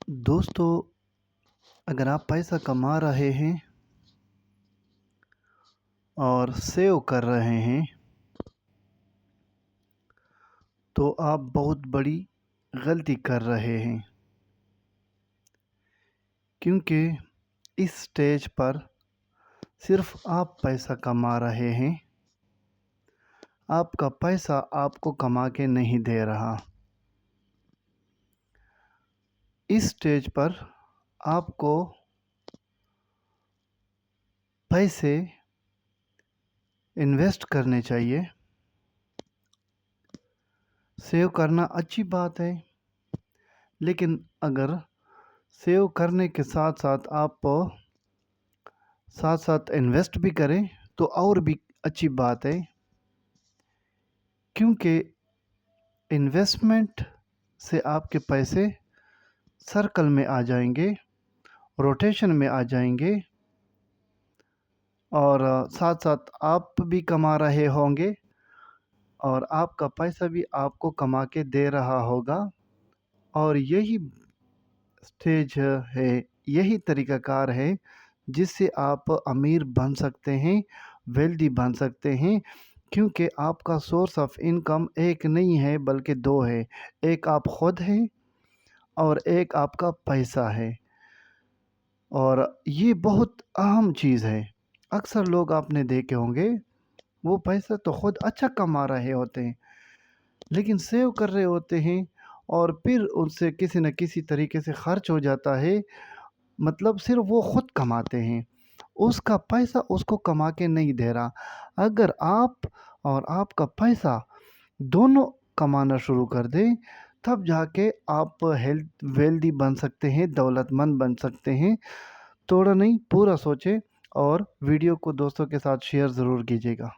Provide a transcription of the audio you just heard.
दोस्तों, अगर आप पैसा कमा रहे हैं और सेव कर रहे हैं तो आप बहुत बड़ी गलती कर रहे हैं, क्योंकि इस स्टेज पर सिर्फ आप पैसा कमा रहे हैं। आपका पैसा आपको कमा के नहीं दे रहा। इस स्टेज पर आपको पैसे इन्वेस्ट करने चाहिए। सेव करना अच्छी बात है, लेकिन अगर सेव करने के साथ साथ इन्वेस्ट भी करें तो और भी अच्छी बात है, क्योंकि इन्वेस्टमेंट से आपके पैसे सर्कल में आ जाएंगे, रोटेशन में आ जाएंगे और साथ साथ आप भी कमा रहे होंगे और आपका पैसा भी आपको कमा के दे रहा होगा। और यही स्टेज है, यही तरीक़ाकार है जिससे आप अमीर बन सकते हैं, वेल्दी बन सकते हैं, क्योंकि आपका सोर्स ऑफ इनकम एक नहीं है बल्कि दो है। एक आप खुद हैं और एक आपका पैसा है। और ये बहुत अहम चीज़ है। अक्सर लोग आपने देखे होंगे, वो पैसा तो खुद अच्छा कमा रहे होते हैं, लेकिन सेव कर रहे होते हैं और फिर उनसे किसी न किसी तरीके से खर्च हो जाता है। मतलब सिर्फ वो खुद कमाते हैं, उसका पैसा उसको कमा के नहीं दे रहा। अगर आप और आपका पैसा दोनों कमाना शुरू कर दें, तब जाके आप हेल्थ वेल्दी बन सकते हैं, दौलतमंद बन सकते हैं। थोड़ा नहीं, पूरा सोचें और वीडियो को दोस्तों के साथ शेयर ज़रूर कीजिएगा।